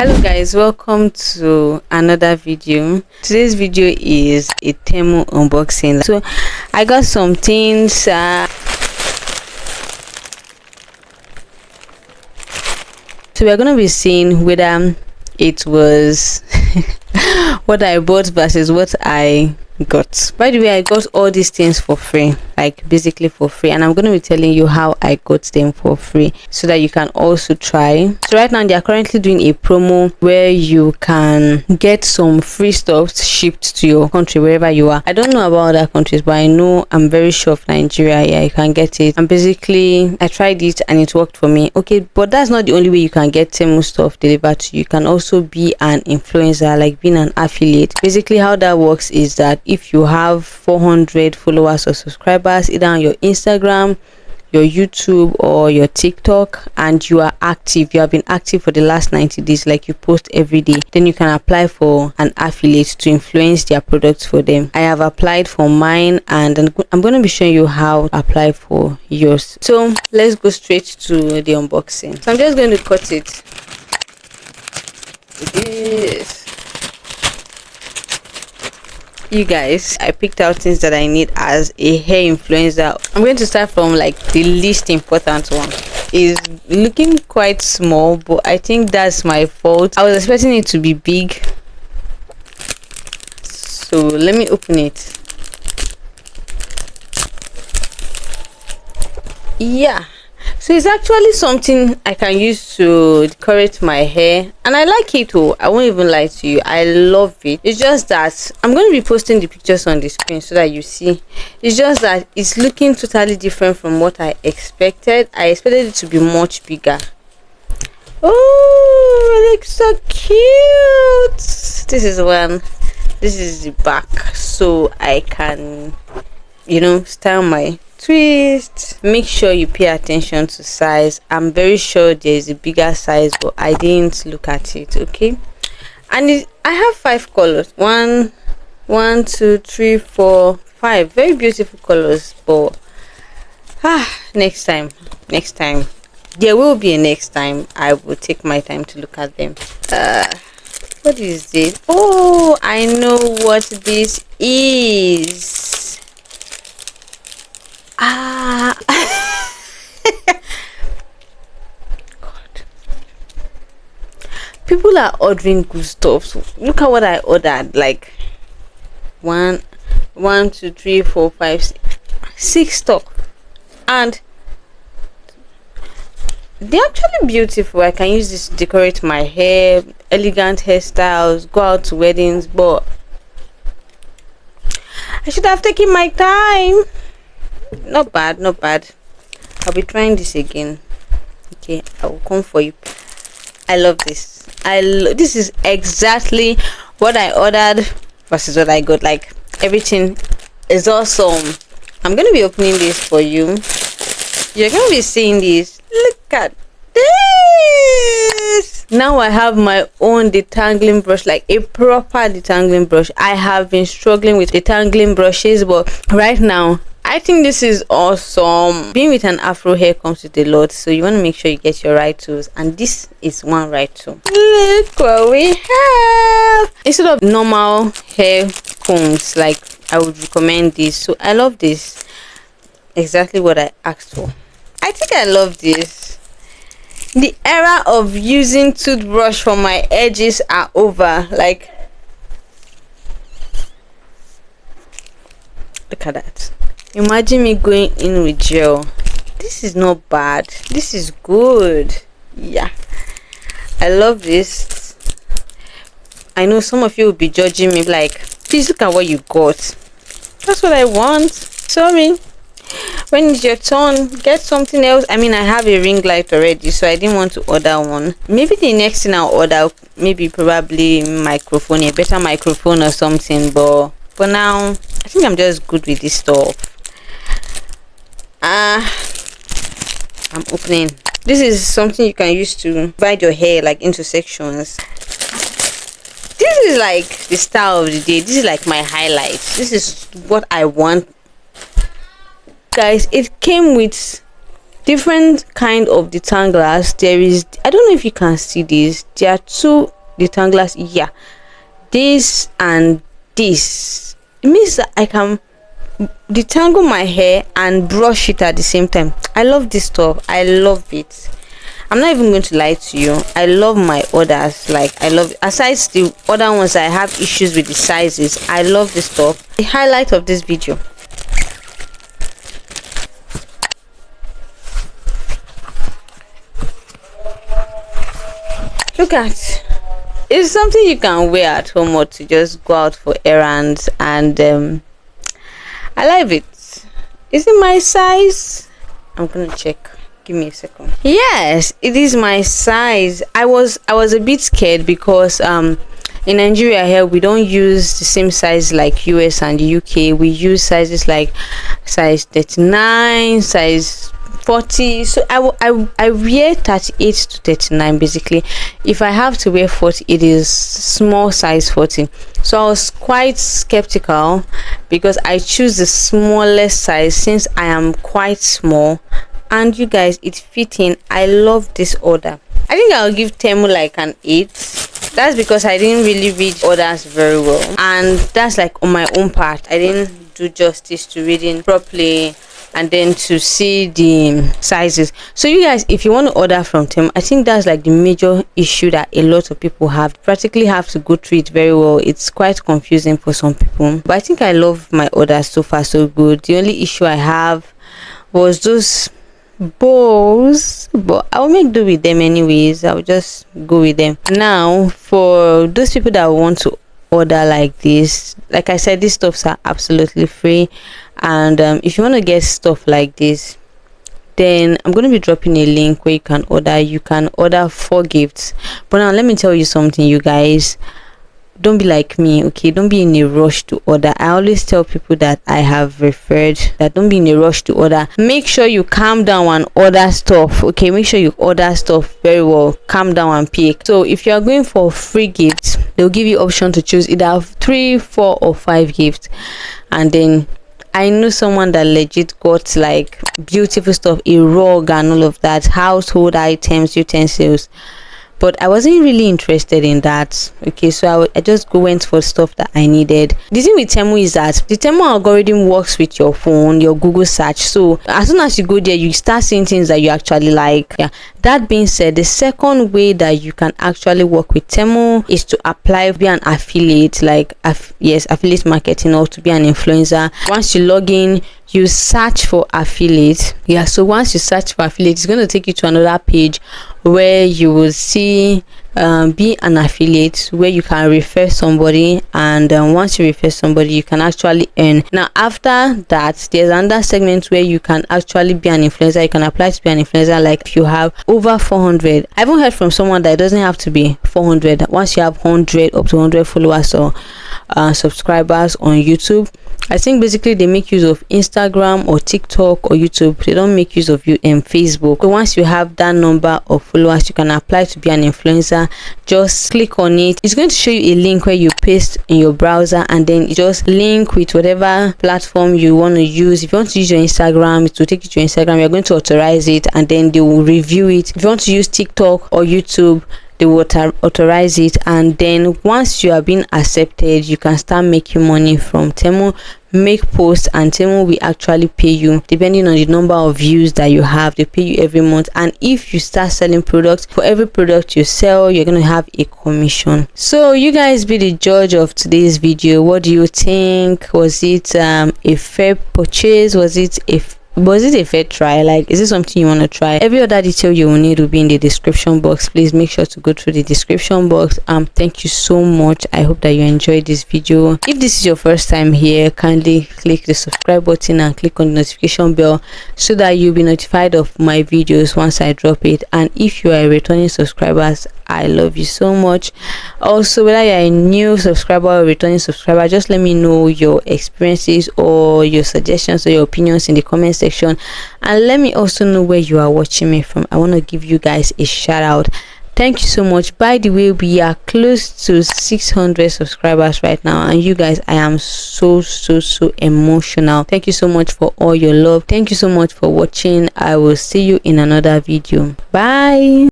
Hello guys, welcome to another video. Today's video is a Temu unboxing. So I got some things so we're gonna be seeing whether it was what I bought versus what I got. By the way, I got all these things for free, like basically for free, and I'm going to be telling you how I got them for free so that you can also try. So right now they are currently doing a promo where you can get some free stuff shipped to your country wherever you are. I don't know about other countries, but I know, I'm very sure of Nigeria, yeah, you can get it. And basically I tried it and it worked for me. Okay, but that's not the only way you can get Temu stuff delivered to you. You can also be an influencer, like being an affiliate. Basically how that works is that if you have 400 followers or subscribers either on your Instagram, your YouTube or your TikTok, and you are active, you have been active for the last 90 days, like you post every day, then you can apply for an affiliate to influence their products for them. I have applied for mine and I'm going to be showing you how to apply for yours. So let's go straight to the unboxing. So I'm just going to cut it. This, you guys, I picked out things that I need as a hair influencer. I'm going to start from like the least important one. It's looking quite small, but I think that's my fault. I was expecting it to be big, so let me open it. Yeah, so it's actually something I can use to decorate my hair, and I like it. Oh, I won't even lie to you, I love it. It's just that I'm going to be posting the pictures on the screen so that you see. It's just that it's looking totally different from what I expected. I expected it to be much bigger. Oh, it looks so cute. This is one. This is the back, so I can, style my twist. Make sure you pay attention to size. I'm very sure there is a bigger size, but I didn't look at it. Okay, and I have 5 colors. 1 2 3 4 5 very beautiful colors, but next time there will be a next time. I will take my time to look at them. What is this? Oh, I know what this is. God, people are ordering good stuff. So look at what I ordered. Like 1 2 3 4 5 6 stuff, and they're actually beautiful. I can use this to decorate my hair, elegant hairstyles, go out to weddings, but I should have taken my time. Not bad. I'll be trying this again. Okay, I will come for you. I love this. This is exactly what I ordered versus what I got. Like, everything is awesome. I'm gonna be opening this for you. You're gonna be seeing this. Look at this. Now I have my own detangling brush, like a proper detangling brush. I have been struggling with detangling brushes, but right now I think this is awesome. Being with an afro hair comes with a lot, so you want to make sure you get your right tools, and this is one right tool. Look what we have. Instead of normal hair combs, like, I would recommend this. So I love this. Exactly what I asked for. I think I love this. The era of using toothbrush for my edges are over. Like, look at that. Imagine me going in with gel. This is not bad. This is good. Yeah, I love this. I know some of you will be judging me, like, please look at what you got. That's what I want. Sorry, when it's your turn, get something else. I mean, I have a ring light already, so I didn't want to order one. Maybe the next thing I'll order, probably microphone, a better microphone or something, but for now I think I'm just good with this stuff. I'm opening. This is something you can use to divide your hair, like, into sections. This is like the style of the day. This is like my highlight. This is what I want, guys. It came with different kind of detanglers. There is, I don't know if you can see this, there are two detanglers. Yeah, this and this. It means that I can detangle my hair and brush it at the same time. I love this stuff. I love it. I'm not even going to lie to you. I love my orders. Like, I love, aside the other ones I have issues with the sizes, I love this stuff. The highlight of this video, look at, it's something you can wear at home or to just go out for errands, and I love it. Is it my size? I'm gonna check. Give me a second. Yes, it is my size. I was a bit scared because in Nigeria here we don't use the same size like US and UK. We use sizes like size 39, size 40. So I wear 38 to 39 basically. If I have to wear 40, it is small size 40. So I was quite skeptical because I choose the smallest size since I am quite small. And you guys, it's fitting. I love this order. I think I'll give Temu like an 8. That's because I didn't really read orders very well, and that's like on my own part. I didn't do justice to reading properly and then to see the sizes. So you guys, if you want to order from Temu, I think that's like the major issue that a lot of people have. Practically have to go through it very well. It's quite confusing for some people, but I think I love my orders so far so good. The only issue I have was those bows, but I'll make do with them anyways. I'll just go with them. Now for those people that want to order like this, like I said, these stuffs are absolutely free, and if you want to get stuff like this, then I'm going to be dropping a link where you can order. You can order 4 gifts. But now let me tell you something, you guys. Don't be like me, okay? Don't be in a rush to order. I always tell people that I have referred that don't be in a rush to order. Make sure you calm down and order stuff, okay? Make sure you order stuff very well. Calm down and pick. So if you are going for free gifts, they'll give you option to choose either 3, 4 or 5 gifts. And then I know someone that legit got like beautiful stuff, a rug and all of that, household items, utensils. But I wasn't really interested in that, okay? So I just went for stuff that I needed. The thing with Temu is that the Temu algorithm works with your phone, your Google search. So as soon as you go there, you start seeing things that you actually like. Yeah. That being said, the second way that you can actually work with Temu is to apply, be an affiliate, like yes, affiliate marketing, or to be an influencer. Once you log in, you search for affiliate. Yeah, so once you search for affiliate, it's going to take you to another page where you will see be an affiliate, where you can refer somebody, and once you refer somebody, you can actually earn. Now after that, there's another segment where you can actually be an influencer. You can apply to be an influencer, like if you have over 400. I haven't heard from someone that it doesn't have to be 400. Once you have 100 up to 100 followers or subscribers on YouTube, I think basically they make use of Instagram or TikTok or YouTube. They don't make use of Facebook. So once you have that number of followers, you can apply to be an influencer. Just click on it. It's going to show you a link where you paste in your browser, and then you just link with whatever platform you want to use. If you want to use your Instagram, it will take you to Instagram. You're going to authorize it, and then they will review it. If you want to use TikTok or YouTube, they will authorize it, and then once you are being accepted, you can start making money from Temu. Make posts, and Temu will actually pay you depending on the number of views that you have. They pay you every month, and if you start selling products, for every product you sell, you're going to have a commission. So you guys be the judge of today's video. What do you think? Was it a fair purchase? Was it a fair try? Like, is it something you want to try? Every other detail you will need will be in the description box. Please make sure to go through the description box. Thank you so much. I hope that you enjoyed this video. If this is your first time here, kindly click the subscribe button and click on the notification bell so that you'll be notified of my videos once I drop it. And if you are a returning subscriber, I love you so much. Also, whether you're a new subscriber or returning subscriber, just let me know your experiences or your suggestions or your opinions in the comment section, and let me also know where you are watching me from. I want to give you guys a shout out. Thank you so much. By the way, we are close to 600 subscribers right now, and you guys, I am so emotional. Thank you so much for all your love. Thank you so much for watching. I will see you in another video. Bye.